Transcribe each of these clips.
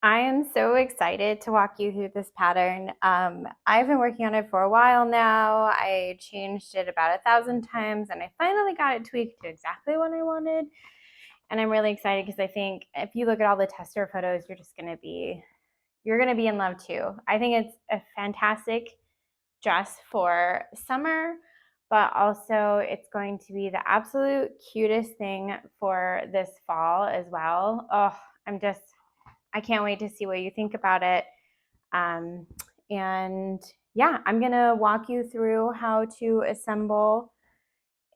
I am so excited to walk you through this pattern. I've been working on it for a while now. I changed it about 1,000 times and I finally got it tweaked to exactly what I wanted. And I'm really excited because I think if you look at all the tester photos, you're gonna be in love too. I think it's a fantastic dress for summer, but also it's going to be the absolute cutest thing for this fall as well. Oh, I can't wait to see what you think about it. Um, and yeah, I'm gonna walk you through how to assemble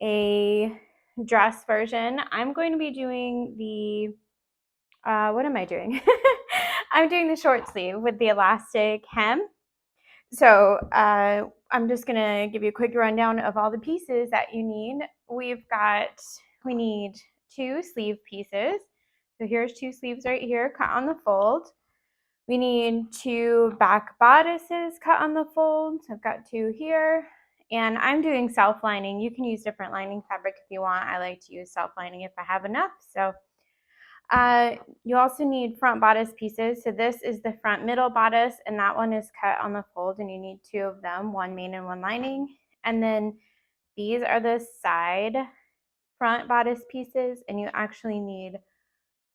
a dress version. I'm going to be doing what am I doing? I'm doing the short sleeve with the elastic hem. So I'm just gonna give you a quick rundown of all the pieces that you need. We need 2 sleeve pieces. So here's 2 sleeves right here, cut on the fold. We need 2 back bodices cut on the fold. So I've got 2 here. And I'm doing self-lining. You can use different lining fabric if you want. I like to use self-lining if I have enough. So you also need front bodice pieces. So this is the front middle bodice, and that one is cut on the fold, and you need 2 of them, 1 main and 1 lining. And then these are the side front bodice pieces, and you actually need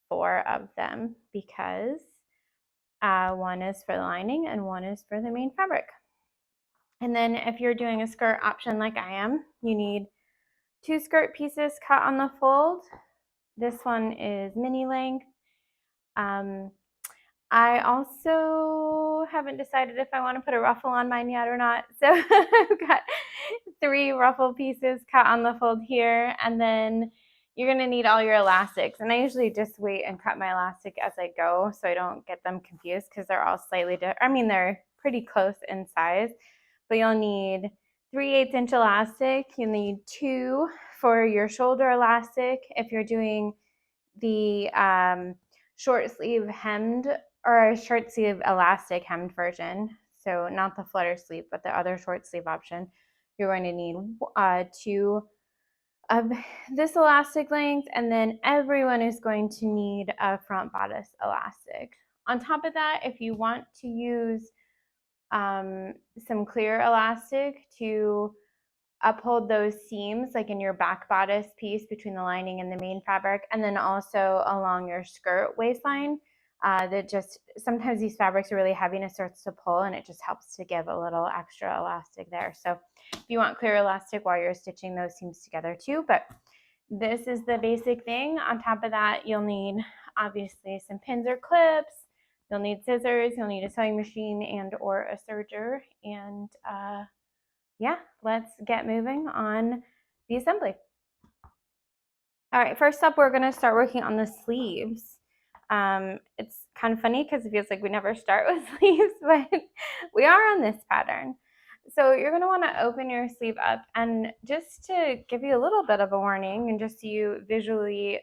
4 of them because one is for the lining and one is for the main fabric. And then if you're doing a skirt option like I am, you need 2 skirt pieces cut on the fold. This one is mini length. I also haven't decided if I want to put a ruffle on mine yet or not. So I've got 3 ruffle pieces cut on the fold here, and then you're going to need all your elastics. And I usually just wait and cut my elastic as I go so I don't get them confused because they're all slightly different. I mean, they're pretty close in size, but you'll need 3/8 inch elastic. You'll need 2 for your shoulder elastic. If you're doing the short sleeve hemmed or a short sleeve elastic hemmed version, so not the flutter sleeve, but the other short sleeve option, you're going to need 2 of this elastic length, and then everyone is going to need a front bodice elastic. On top of that, if you want to use some clear elastic to uphold those seams, like in your back bodice piece between the lining and the main fabric, and then also along your skirt waistline, that just sometimes these fabrics are really heavy and it starts to pull, and it just helps to give a little extra elastic there. So if you want clear elastic while you're stitching those seams together too, but this is the basic thing. On top of that, you'll need obviously some pins or clips. You'll need scissors, you'll need a sewing machine and or a serger, and yeah, let's get moving on the assembly. All right, first up, we're gonna start working on the sleeves. It's kind of funny because it feels like we never start with sleeves, but we are on this pattern. So you're gonna wanna open your sleeve up, and just to give you a little bit of a warning and just so you visually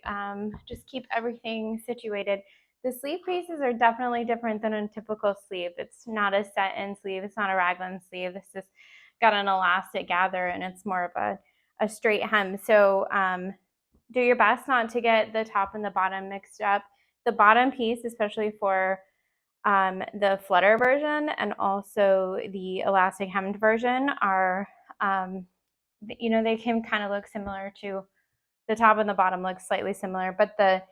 just keep everything situated, the sleeve pieces are definitely different than a typical sleeve. It's not a set-in sleeve, it's not a raglan sleeve. This is got an elastic gather and it's more of a straight hem. So do your best not to get the top and the bottom mixed up. The bottom piece, especially for the flutter version and also the elastic hemmed version, are, they can kind of look similar to the top and the bottom look slightly similar, but the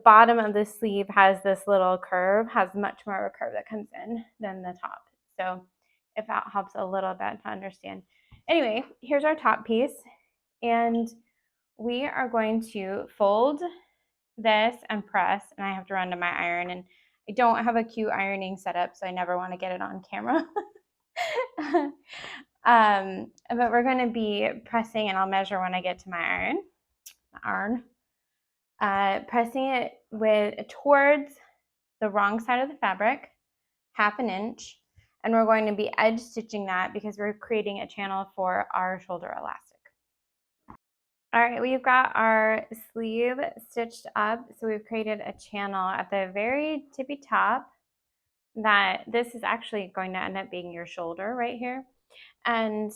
bottom of the sleeve has this little curve, has much more of a curve that comes in than the top. So if that helps a little bit to understand. Anyway, here's our top piece, and we are going to fold this and press, and I have to run to my iron, and I don't have a cute ironing setup, so I never want to get it on camera. But we're going to be pressing, and I'll measure when I get to my iron. Pressing it towards the wrong side of the fabric, 1/2 inch, and we're going to be edge stitching that because we're creating a channel for our shoulder elastic. All right, we've got our sleeve stitched up, so we've created a channel at the very tippy top that this is actually going to end up being your shoulder right here. And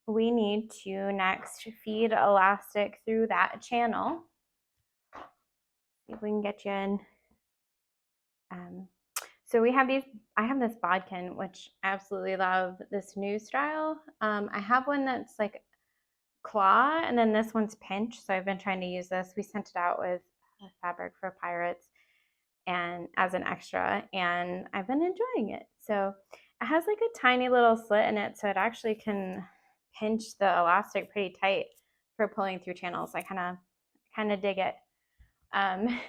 we need to next feed elastic through that channel. See if we can get you in So we have these, I have this bodkin, which I absolutely love, this new style. I have one that's like claw, and then this one's pinch. So I've been trying to use this. We sent it out with fabric for pirates and as an extra, and I've been enjoying it. So it has like a tiny little slit in it, so it actually can pinch the elastic pretty tight for pulling through channels. I kind of dig it. Um,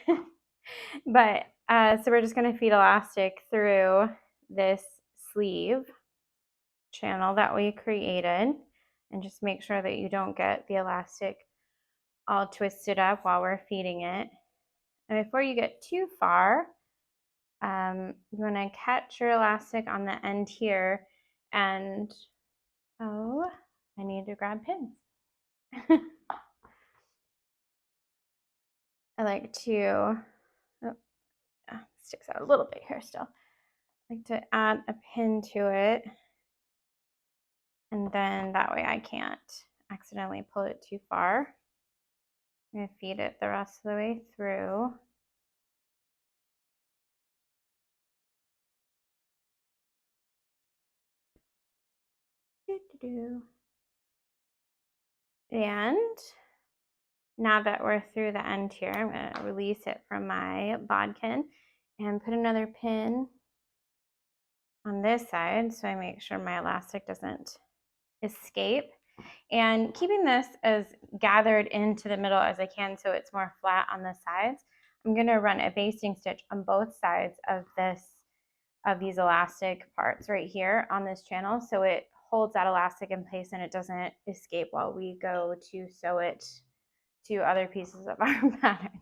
but so we're just going to feed elastic through this sleeve channel that we created, and just make sure that you don't get the elastic all twisted up while we're feeding it. And before you get too far, you want to catch your elastic on the end here, and oh, I need to grab pins. I like to, oh, sticks out a little bit here still. I like to add a pin to it, and then that way I can't accidentally pull it too far. I'm going to feed it the rest of the way through. And now that we're through the end here, I'm going to release it from my bodkin and put another pin on this side so I make sure my elastic doesn't escape. And keeping this as gathered into the middle as I can so it's more flat on the sides, I'm going to run a basting stitch on both sides of these elastic parts right here on this channel, so it holds that elastic in place and it doesn't escape while we go to sew it to other pieces of our pattern.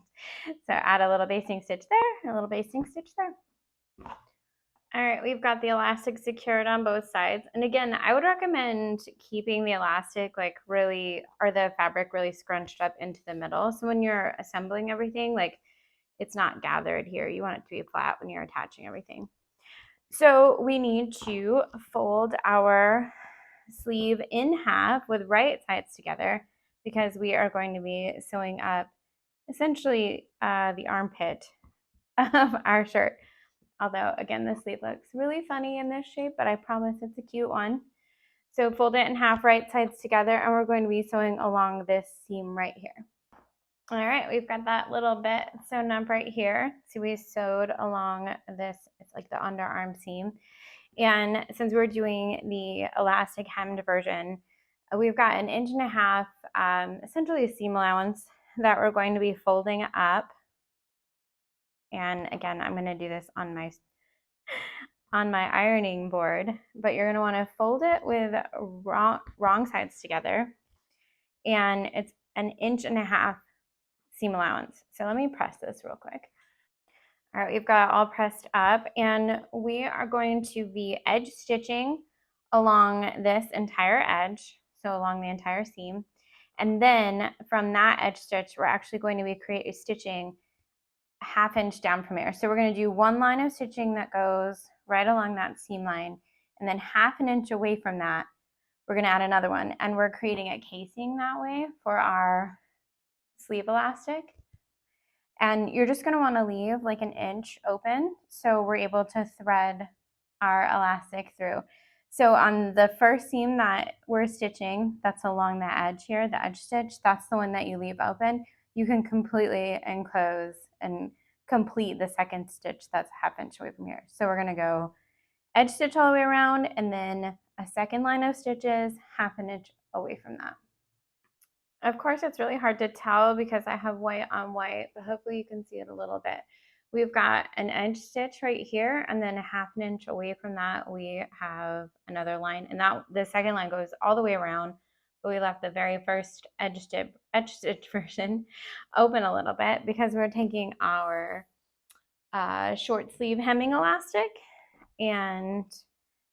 So add a little basting stitch there, a little basting stitch there. All right, we've got the elastic secured on both sides. And again, I would recommend keeping the elastic like really, or the fabric really scrunched up into the middle. So when you're assembling everything, like it's not gathered here. You want it to be flat when you're attaching everything. So we need to fold our sleeve in half with right sides together, because we are going to be sewing up essentially the armpit of our shirt. Although, again, the sleeve looks really funny in this shape, but I promise it's a cute one. So fold it in half, right sides together, and we're going to be sewing along this seam right here. All right, we've got that little bit sewn up right here. So we sewed along this, it's like the underarm seam. And since we're doing the elastic hemmed version, we've got 1.5 inches, essentially a seam allowance that we're going to be folding up. And again, I'm going to do this on my ironing board, but you're going to want to fold it with wrong sides together. And it's 1.5 inches seam allowance. So let me press this real quick. All right, we've got it all pressed up, and we are going to be edge stitching along this entire edge, so along the entire seam. And then from that edge stitch, we're actually going to be stitching 1/2 inch down from here. So we're going to do one line of stitching that goes right along that seam line, and then 1/2 inch away from that, we're going to add another one, and we're creating a casing that way for our sleeve elastic. And you're just going to want to leave like 1 inch open so we're able to thread our elastic through. So on the first seam that we're stitching, that's along the edge here, the edge stitch, that's the one that you leave open. You can completely enclose and complete the second stitch that's 1/2 inch away from here. So we're going to go edge stitch all the way around, and then a second line of stitches 1/2 inch away from that. Of course, it's really hard to tell because I have white on white, but hopefully you can see it a little bit. We've got an edge stitch right here, and then 1/2 inch away from that, we have another line, and that the second line goes all the way around, but we left the very first edge stitch version open a little bit because we're taking our short sleeve hemming elastic, and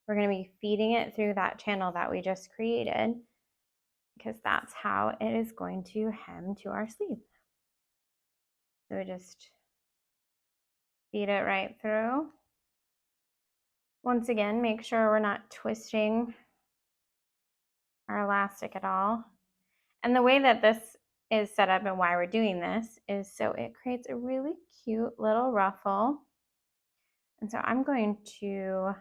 we're going to be feeding it through that channel that we just created, because that's how it is going to hem to our sleeve. So just feed it right through. Once again, make sure we're not twisting our elastic at all. And the way that this is set up and why we're doing this is so it creates a really cute little ruffle. And so I'm going to,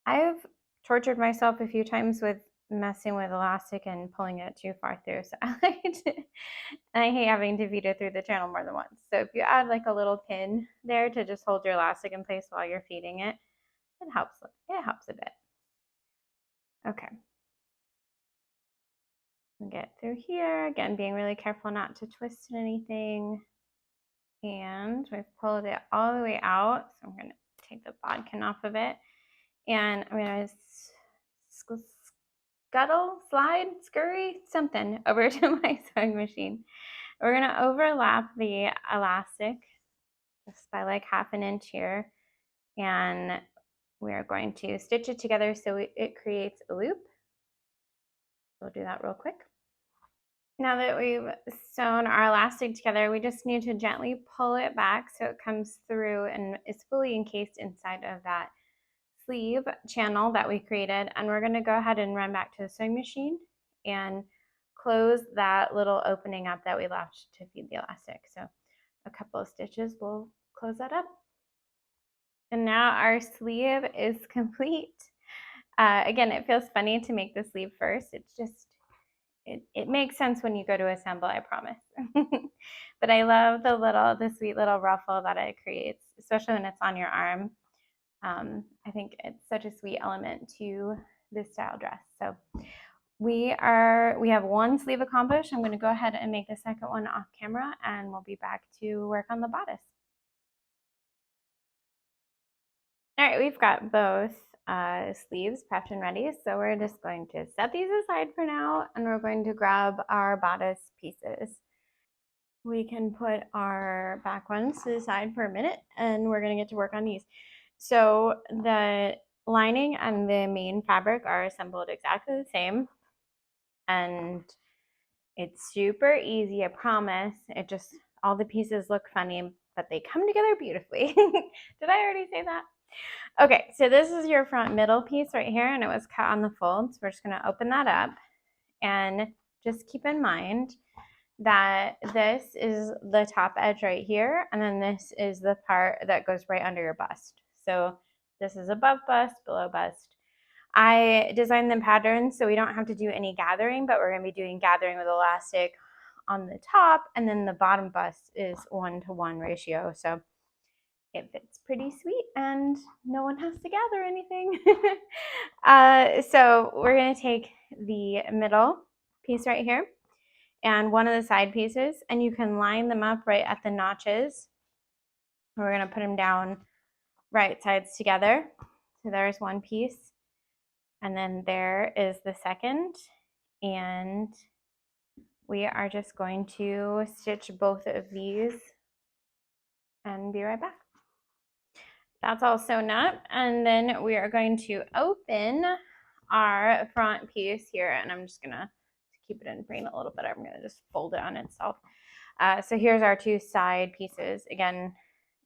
I've tortured myself a few times with messing with elastic and pulling it too far through. So I like to, and I hate having to feed it through the channel more than once. So if you add like a little pin there to just hold your elastic in place while you're feeding it, it helps. It helps a bit. Okay. We'll get through here. Again, being really careful not to twist anything. And we've pulled it all the way out. So I'm going to take the bodkin off of it. And I'm going to scurry something over to my sewing machine. We're going to overlap the elastic just by like 1/2 inch here. And we're going to stitch it together so it creates a loop. We'll do that real quick. Now that we've sewn our elastic together, we just need to gently pull it back so it comes through and is fully encased inside of that sleeve channel that we created. And we're going to go ahead and run back to the sewing machine and close that little opening up that we left to feed the elastic. So a couple of stitches will close that up. And now our sleeve is complete. Again, it feels funny to make the sleeve first. It's just it makes sense when you go to assemble, I promise. But I love the sweet little ruffle that it creates, especially when it's on your arm. I think it's such a sweet element to this style dress. So we have one sleeve accomplished. I'm going to go ahead and make the second one off camera, and we'll be back to work on the bodice. All right, we've got both sleeves prepped and ready. So we're just going to set these aside for now, and we're going to grab our bodice pieces. We can put our back ones to the side for a minute, and we're going to get to work on these. So the lining and the main fabric are assembled exactly the same, and it's super easy, I promise. It just, all the pieces look funny, but they come together beautifully. Did I already say that? Okay, so this is your front middle piece right here, and it was cut on the fold. So we're just going to open that up, and just keep in mind that this is the top edge right here, and then this is the part that goes right under your bust. So this is above bust, below bust. I designed them patterns so we don't have to do any gathering, but we're going to be doing gathering with elastic on the top, and then the bottom bust is 1-to-1 ratio. So it fits pretty sweet and no one has to gather anything. So we're going to take the middle piece right here and one of the side pieces, and you can line them up right at the notches. We're going to put them down right sides together. So there's one piece, and then there is the second, and we are just going to stitch both of these and be right back. That's all sewn up, and then we are going to open our front piece here, and I'm just gonna keep it in frame a little bit. I'm gonna just fold it on itself. So here's our two side pieces. Again,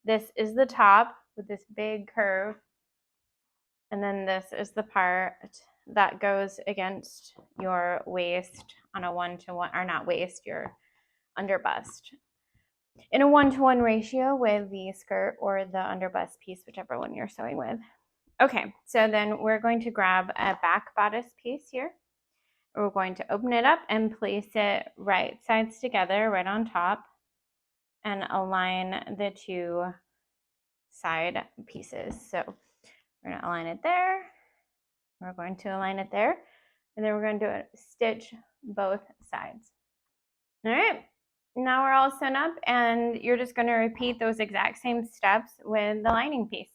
this is the top with this big curve, and then this is the part that goes against your waist on a 1-to-1, or not waist, your under bust, in a 1-to-1 ratio with the skirt or the under bust piece, whichever one you're sewing with. Okay, so then we're going to grab a back bodice piece here. We're going to open it up and place it right sides together, right on top, and align the two side pieces. So we're going to align it there. We're going to align it there, and then we're going to stitch both sides. All right, now we're all sewn up, and you're just going to repeat those exact same steps with the lining piece.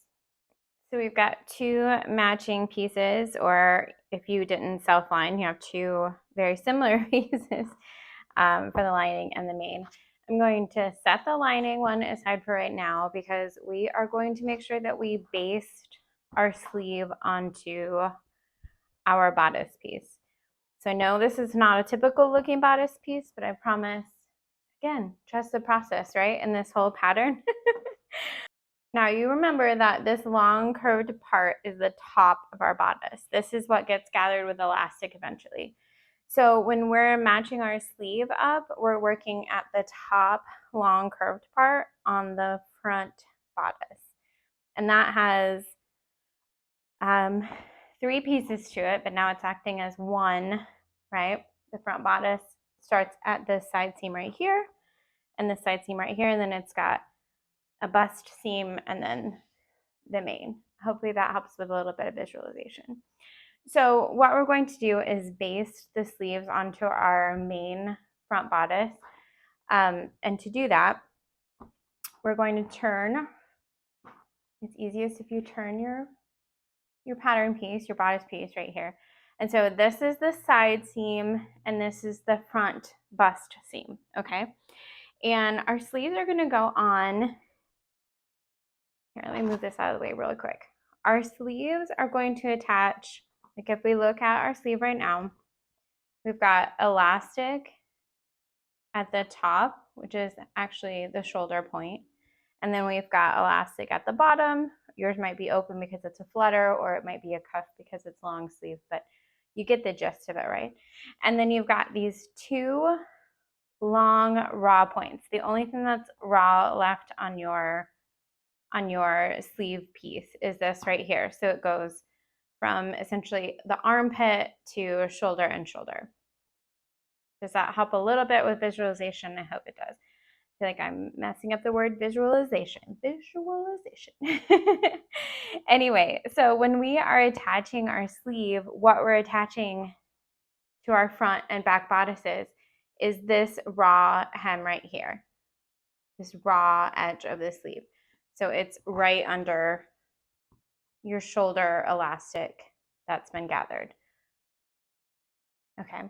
So we've got two matching pieces, or if you didn't self-line, you have two very similar pieces for the lining and the main. I'm going to set the lining one aside for right now because we are going to make sure that we baste our sleeve onto our bodice piece. So I know this is not a typical looking bodice piece, but I promise, again, trust the process, right? In this whole pattern. Now you remember that this long curved part is the top of our bodice. This is what gets gathered with elastic eventually. So when we're matching our sleeve up, we're working at the top long curved part on the front bodice. And that has 3 pieces to it, but now it's acting as one, right? The front bodice starts at the side seam right here and the side seam right here, and then it's got a bust seam and then the main. Hopefully that helps with a little bit of visualization. So what we're going to do is baste the sleeves onto our main front bodice. And to do that, we're going to turn, it's easiest if you turn your pattern piece, your bodice piece right here. And so this is the side seam and this is the front bust seam, okay? And our sleeves are gonna go on, here, let me move this out of the way really quick. Our sleeves are going to attach, like if we look at our sleeve right now, we've got elastic at the top, which is actually the shoulder point. And then we've got elastic at the bottom. Yours might be open because it's a flutter, or it might be a cuff because it's long sleeve, but you get the gist of it, right? And then you've got these 2 long raw points. The only thing that's raw left on your sleeve piece is this right here. So it goes from essentially the armpit to shoulder and shoulder. Does that help a little bit with visualization? I hope it does. I feel like I'm messing up the word visualization. Anyway, so when we are attaching our sleeve, what we're attaching to our front and back bodices is this raw hem right here, this raw edge of the sleeve. So it's right under your shoulder elastic that's been gathered. Okay,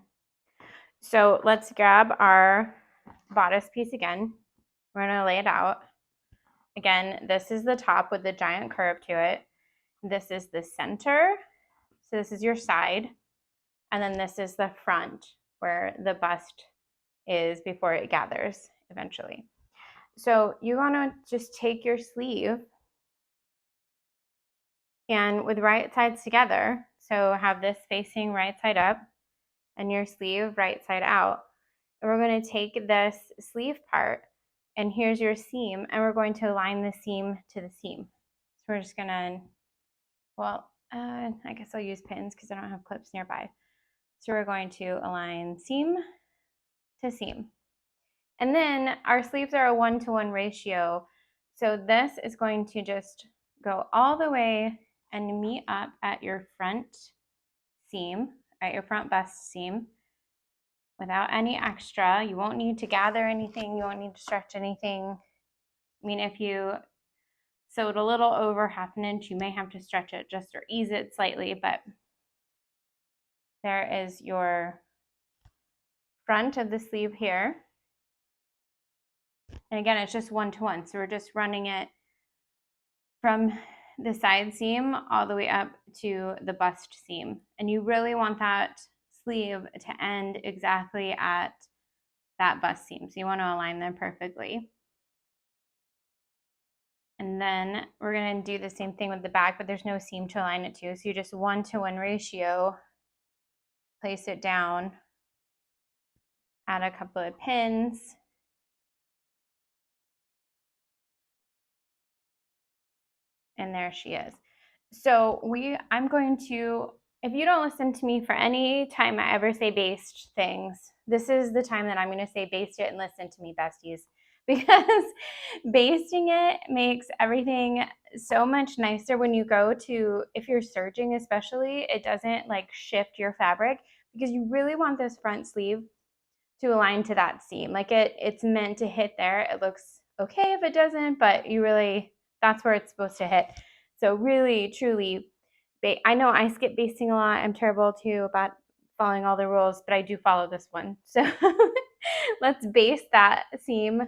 so let's grab our bodice piece again. We're going to lay it out. Again, this is the top with the giant curve to it. This is the center. So this is your side. And then this is the front where the bust is before it gathers eventually. So you want to just take your sleeve and with right sides together, so have this facing right side up and your sleeve right side out. And we're going to take this sleeve part, and here's your seam, and we're going to align the seam to the seam. So we're just going to, well, I guess I'll use pins because I don't have clips nearby. So we're going to align seam to seam. And then our sleeves are a 1-to-1 ratio. So this is going to just go all the way and meet up at your front seam, at your front bust seam, without any extra. You won't need to gather anything. You won't need to stretch anything. I mean, if you sewed a little over 1/2 inch, you may have to stretch it just or ease it slightly, but there is your front of the sleeve here. And again, it's just 1-to-1. So we're just running it from the side seam all the way up to the bust seam. And you really want that sleeve to end exactly at that bust seam. So you want to align them perfectly. And then we're going to do the same thing with the back, but there's no seam to align it to. So you just 1-to-1 ratio, place it down, add a couple of pins. And there she is. So I'm going to, if you don't listen to me for any time I ever say baste things, this is the time that I'm going to say baste it and listen to me, besties, because basting it makes everything so much nicer when you go to, if you're serging especially, it doesn't like shift your fabric, because you really want this front sleeve to align to that seam. Like it's meant to hit there. It looks okay if it doesn't, but you really, that's where it's supposed to hit. So really, truly, I know I skip basting a lot. I'm terrible too about following all the rules, but I do follow this one. So let's baste that seam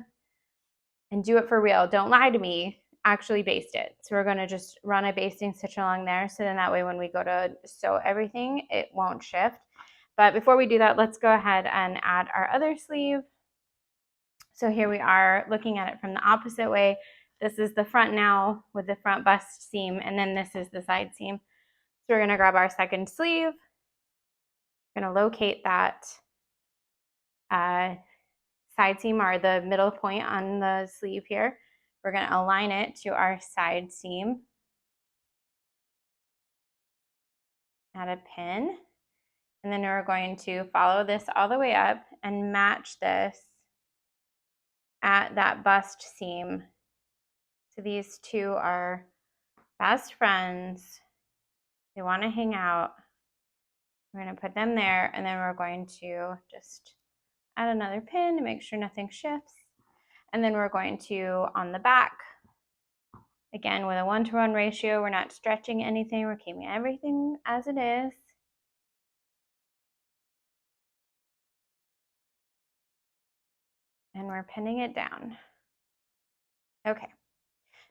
and do it for real. Don't lie to me. Actually baste it. So we're going to just run a basting stitch along there. So then that way when we go to sew everything, it won't shift. But before we do that, let's go ahead and add our other sleeve. So here we are looking at it from the opposite way. This is the front now with the front bust seam, and then this is the side seam. So we're going to grab our second sleeve. We're going to locate that side seam, or the middle point on the sleeve here. we're going to align it to our side seam. Add a pin. And then we're going to follow this all the way up and match this at that bust seam. So these two are best friends. They want to hang out. We're going to put them there, and then we're going to just add another pin to make sure nothing shifts. And then we're going to, on the back, again with a 1-to-1 ratio, we're not stretching anything, we're keeping everything as it is. And we're pinning it down. Okay,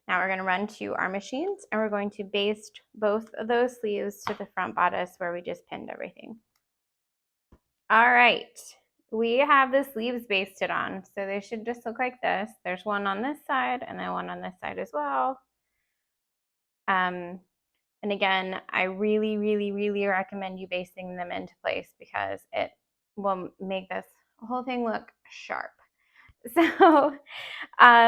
now we're going to run to our machines, and we're going to baste both of those sleeves to the front bodice where we just pinned everything. All right, we have the sleeves basted on, so they should just look like this. There's one on this side and then one on this side as well. And again, I really, really, really recommend you basting them into place because it will make this whole thing look sharp. So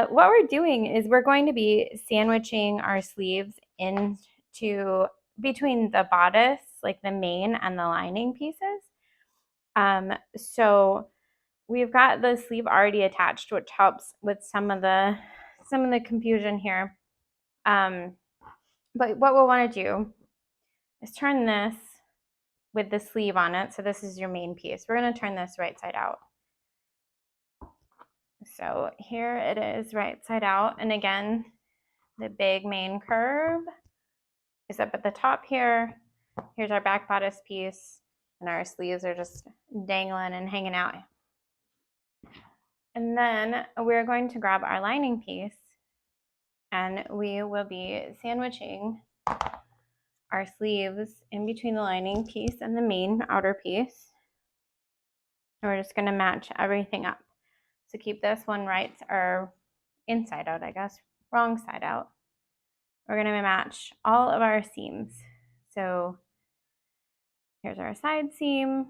what we're doing is we're going to be sandwiching our sleeves into between the bodice, like the main and the lining pieces. So we've got the sleeve already attached, which helps with some of the confusion here. But what we'll want to do is turn this with the sleeve on it. So this is your main piece. We're going to turn this right side out. So here it is right side out. And again, the big main curve is up at the top here. Here's our back bodice piece, and our sleeves are just dangling and hanging out. And then we're going to grab our lining piece, and we will be sandwiching our sleeves in between the lining piece and the main outer piece. And we're just going to match everything up. So keep this one right, or inside out, I guess, wrong side out. We're going to match all of our seams. So here's our side seam.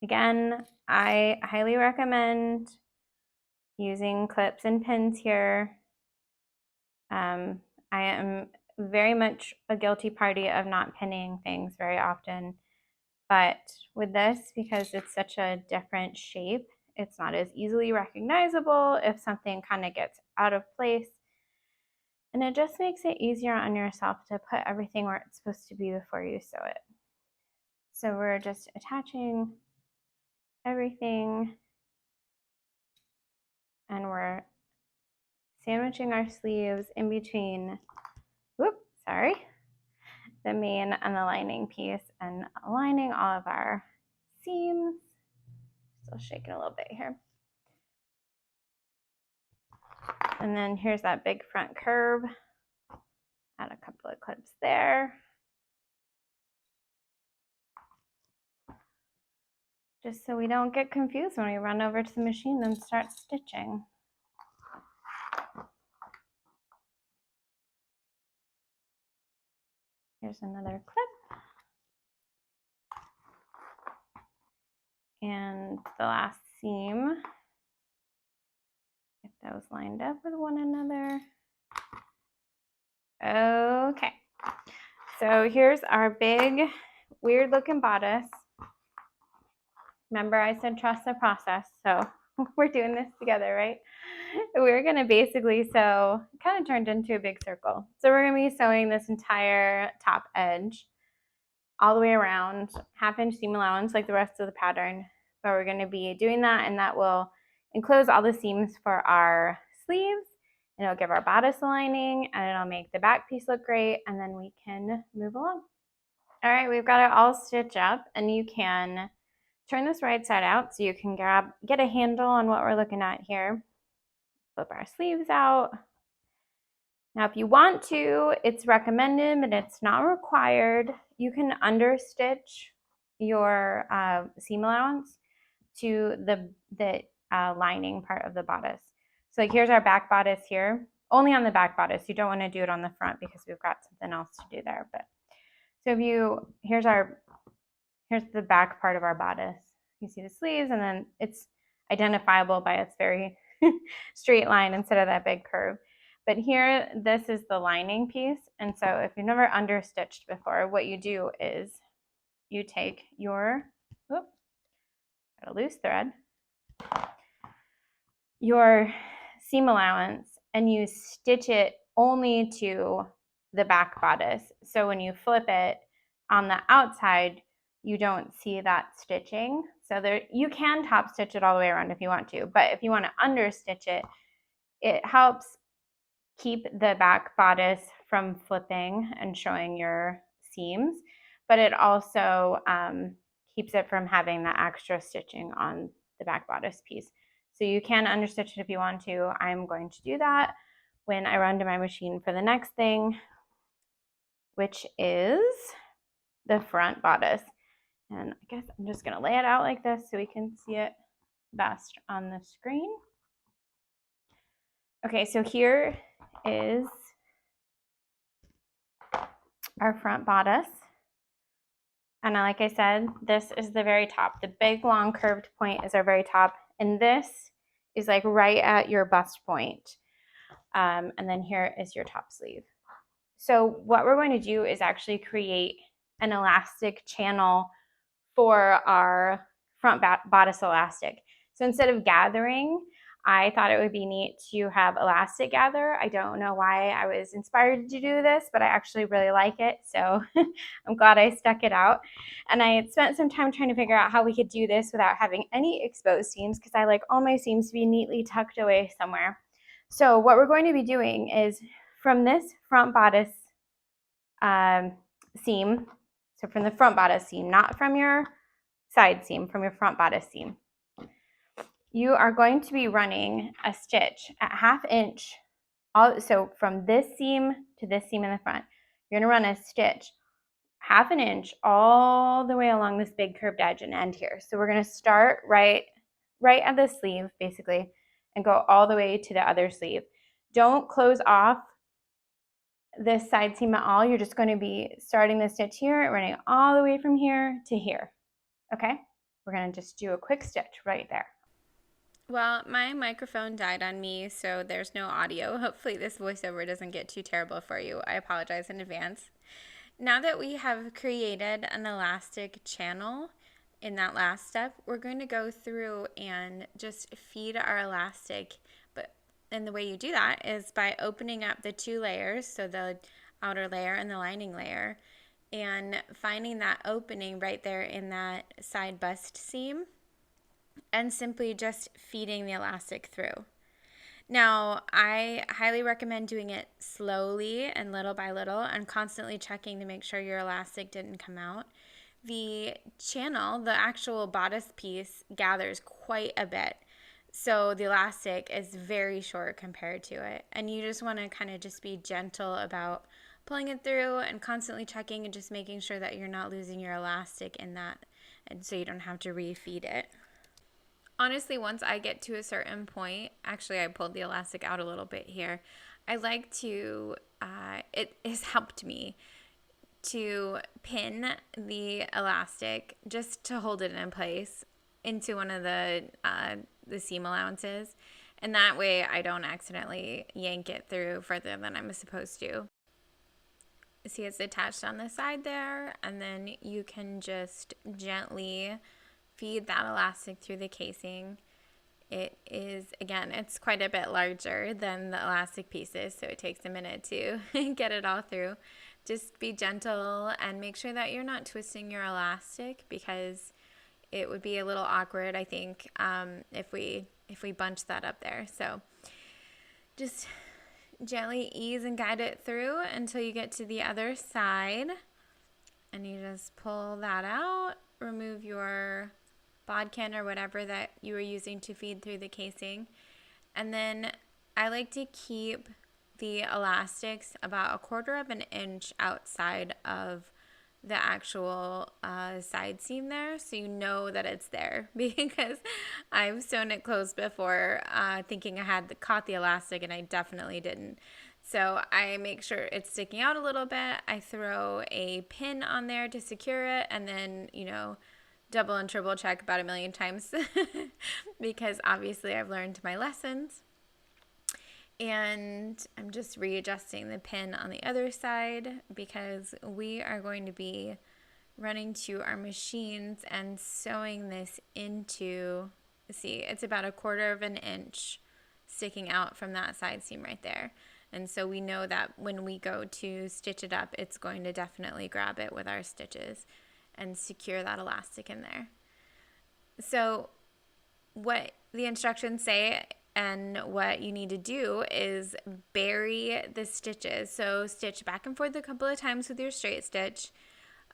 Again, I highly recommend using clips and pins here. I am very much a guilty party of not pinning things very often. But with this, because it's such a different shape, it's not as easily recognizable if something kind of gets out of place. And it just makes it easier on yourself to put everything where it's supposed to be before you sew it. So we're just attaching everything, and we're sandwiching our sleeves in between, the main and the lining piece, and aligning all of our seams. Still shaking a little bit here. And then here's that big front curve. Add a couple of clips there. Just so we don't get confused when we run over to the machine and start stitching. Here's another clip. And the last seam. Get those lined up with one another. Okay. So here's our big, weird looking bodice. Remember I said trust the process, so we're doing this together, right? We're going to basically sew, kind of turned into a big circle. So we're going to be sewing this entire top edge all the way around, 1/2 inch seam allowance like the rest of the pattern. But we're going to be doing that, and that will enclose all the seams for our sleeves, and it'll give our bodice a lining, and it'll make the back piece look great, and then we can move along. All right, we've got it all stitched up, and you can turn this right side out so you can get a handle on what we're looking at here. Flip our sleeves out. Now, if you want to, it's recommended, but it's not required. You can understitch your seam allowance to the lining part of the bodice. So like here's our back bodice here, only on the back bodice. You don't want to do it on the front because we've got something else to do there. But so if here's the back part of our bodice. You see the sleeves, and then it's identifiable by its very straight line instead of that big curve. But here, this is the lining piece. And so if you've never understitched before, what you do is you take your, got a loose thread, your seam allowance, and you stitch it only to the back bodice. So when you flip it on the outside, you don't see that stitching. So there, you can top stitch it all the way around if you want to, but if you want to understitch it, it helps keep the back bodice from flipping and showing your seams, but it also keeps it from having that extra stitching on the back bodice piece. So you can understitch it if you want to. I'm going to do that when I run to my machine for the next thing, which is the front bodice. And I guess I'm just going to lay it out like this so we can see it best on the screen. Okay, so here is our front bodice. And like I said, this is the very top. The big, long, curved point is our very top. And this is like right at your bust point. And then here is your top sleeve. So what we're going to do is actually create an elastic channel for our front bodice elastic. So instead of gathering, I thought it would be neat to have elastic gather. I don't know why I was inspired to do this, but I actually really like it. So I'm glad I stuck it out. And I had spent some time trying to figure out how we could do this without having any exposed seams, because I like all my seams to be neatly tucked away somewhere. So what we're going to be doing is from this front bodice seam, so from the front bodice seam, not from your side seam, from your front bodice seam, you are going to be running a stitch at 1/2 inch. So from this seam to this seam in the front, you're going to run a stitch 1/2 inch all the way along this big curved edge and end here. So we're going to start right at the sleeve, basically, and go all the way to the other sleeve. Don't close off this side seam at all. You're just going to be starting the stitch here, running all the way from here to here. Okay? We're going to just do a quick stitch right there. Well, my microphone died on me, so there's no audio. Hopefully this voiceover doesn't get too terrible for you. I apologize in advance. Now that we have created an elastic channel in that last step, we're going to go through and just feed our elastic. And the way you do that is by opening up the 2 layers, so the outer layer and the lining layer, and finding that opening right there in that side bust seam, and simply just feeding the elastic through. Now, I highly recommend doing it slowly and little by little, and constantly checking to make sure your elastic didn't come out. The channel, the actual bodice piece, gathers quite a bit. So the elastic is very short compared to it. And you just want to kind of just be gentle about pulling it through and constantly checking and just making sure that you're not losing your elastic in that, and so you don't have to refeed it. Honestly, once I get to a certain point, actually I pulled the elastic out a little bit here, I like to, it has helped me to pin the elastic just to hold it in place into one of the seam allowances, and that way I don't accidentally yank it through further than I'm supposed to. See, it's attached on the side there, and then you can just gently feed that elastic through the casing. It is, again, it's quite a bit larger than the elastic pieces, so it takes a minute to get it all through. Just be gentle and make sure that you're not twisting your elastic, because it would be a little awkward, I think, if we bunch that up there. So just gently ease and guide it through until you get to the other side, and you just pull that out, remove your bodkin or whatever that you were using to feed through the casing. And then I like to keep the elastics about 1/4 of an inch outside of the actual side seam there, so you know that it's there, because I've sewn it closed before thinking I had caught the elastic, and I definitely didn't. So I make sure it's sticking out a little bit. I throw a pin on there to secure it, and then, double and triple check about 1,000,000 times because obviously I've learned my lessons. And I'm just readjusting the pin on the other side because we are going to be running to our machines and sewing this into, see, it's about 1/4 of an inch sticking out from that side seam right there. And so we know that when we go to stitch it up, it's going to definitely grab it with our stitches and secure that elastic in there. So what the instructions say and what you need to do is bury the stitches. So stitch back and forth a couple of times with your straight stitch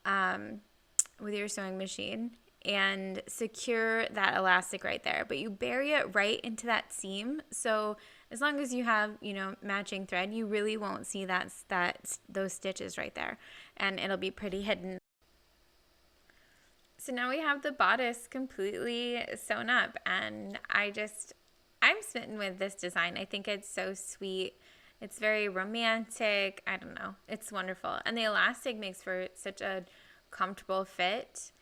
with your sewing machine and secure that elastic right there. But you bury it right into that seam. So as long as you have, matching thread, you really won't see those stitches right there. And it'll be pretty hidden. So now we have the bodice completely sewn up, and I'm smitten with this design. I think it's so sweet. It's very romantic. I don't know. It's wonderful. And the elastic makes for such a comfortable fit.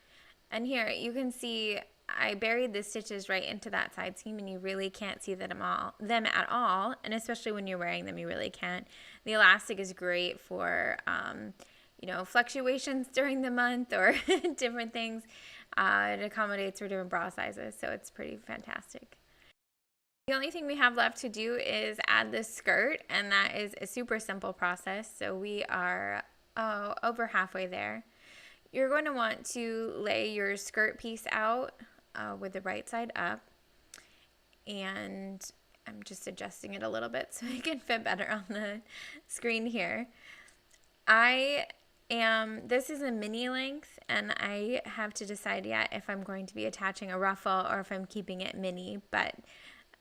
And here you can see I buried the stitches right into that side seam, and you really can't see them at all. And especially when you're wearing them, you really can't. The elastic is great for fluctuations during the month or different things. It accommodates for different bra sizes, so it's pretty fantastic. The only thing we have left to do is add the skirt, and that is a super simple process. So we are over halfway there. You're going to want to lay your skirt piece out with the right side up, and I'm just adjusting it a little bit so it can fit better on the screen here. This is a mini length, and I have to decide yet if I'm going to be attaching a ruffle or if I'm keeping it mini, but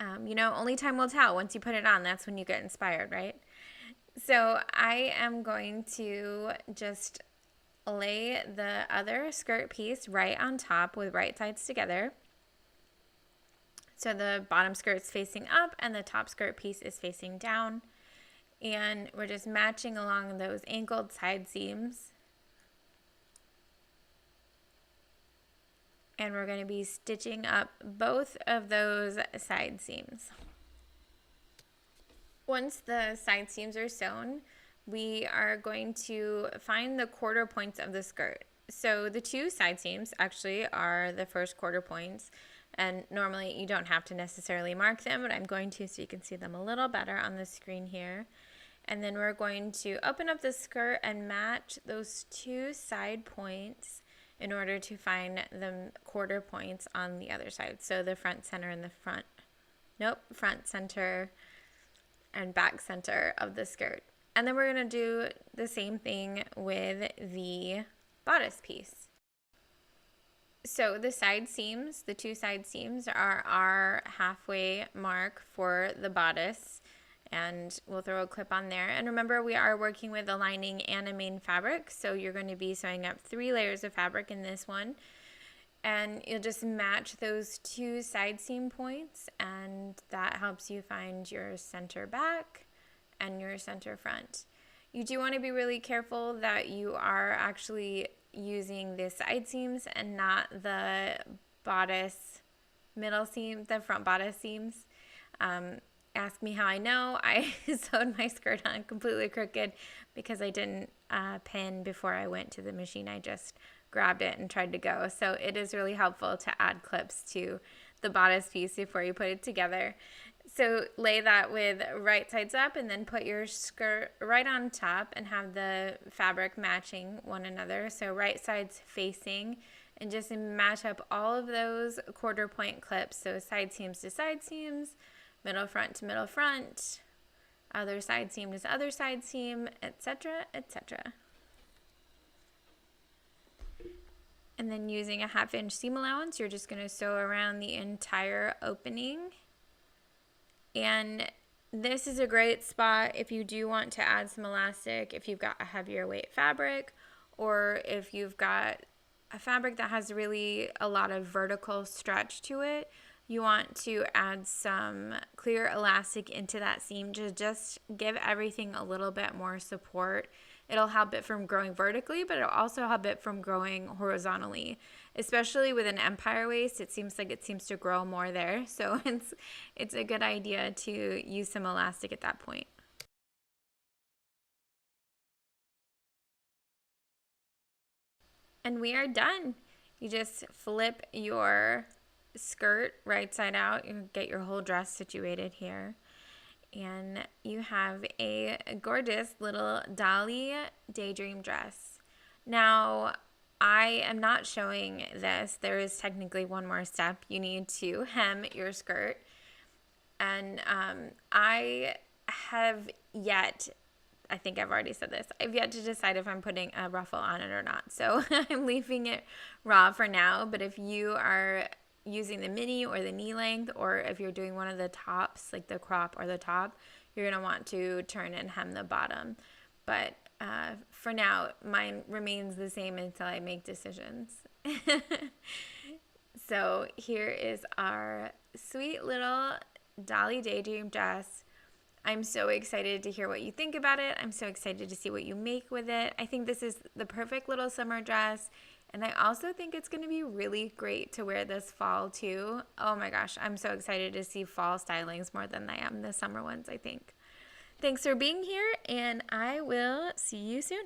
only time will tell. Once you put it on, that's when you get inspired, right? So I am going to just lay the other skirt piece right on top with right sides together. So the bottom skirt's facing up and the top skirt piece is facing down. And we're just matching along those angled side seams. And we're going to be stitching up both of those side seams. Once the side seams are sewn, we are going to find the quarter points of the skirt. So the two side seams actually are the first quarter points. And normally you don't have to necessarily mark them, but I'm going to so you can see them a little better on the screen here. And then we're going to open up the skirt and match those two side points in order to find the quarter points on the other side. So the front center and front center and back center of the skirt. And then we're going to do the same thing with the bodice piece. So the side seams, the two side seams are our halfway mark for the bodice. And we'll throw a clip on there. And remember, we are working with a lining and a main fabric. So you're going to be sewing up 3 layers of fabric in this one. And you'll just match those two side seam points. And that helps you find your center back and your center front. You do want to be really careful that you are actually using the side seams and not the bodice middle seam, the front bodice seams. Ask me how I know. I sewed my skirt on completely crooked because I didn't pin before I went to the machine. I just grabbed it and tried to go. So it is really helpful to add clips to the bodice piece before you put it together. So lay that with right sides up and then put your skirt right on top and have the fabric matching one another. So right sides facing, and just match up all of those quarter point clips. So side seams to side seams, middle front to middle front, other side seam to other side seam, etc., etc. And then using a 1/2 inch seam allowance, you're just going to sew around the entire opening. And this is a great spot if you do want to add some elastic, if you've got a heavier weight fabric, or if you've got a fabric that has really a lot of vertical stretch to it. You want to add some clear elastic into that seam to just give everything a little bit more support It'll help it from growing vertically, but it'll also help it from growing horizontally. Especially with an empire waist, it seems to grow more there. So it's a good idea to use some elastic at that point. And we are done. You just flip your skirt right side out. You get your whole dress situated here. And you have a gorgeous little Dahle Daydream dress. Now, I am not showing this. There is technically one more step. You need to hem your skirt. And I have yet, I think I've already said this, I've yet to decide if I'm putting a ruffle on it or not. So I'm leaving it raw for now. But if you are using the mini or the knee length, or if you're doing one of the tops, like the crop or the top, you're going to want to turn and hem the bottom. But for now, mine remains the same until I make decisions. So here is our sweet little Dahle Daydream dress. I'm so excited to hear what you think about it. I'm so excited to see what you make with it. I think this is the perfect little summer dress. And I also think it's going to be really great to wear this fall too. Oh my gosh, I'm so excited to see fall stylings more than I am the summer ones, I think. Thanks for being here, and I will see you soon.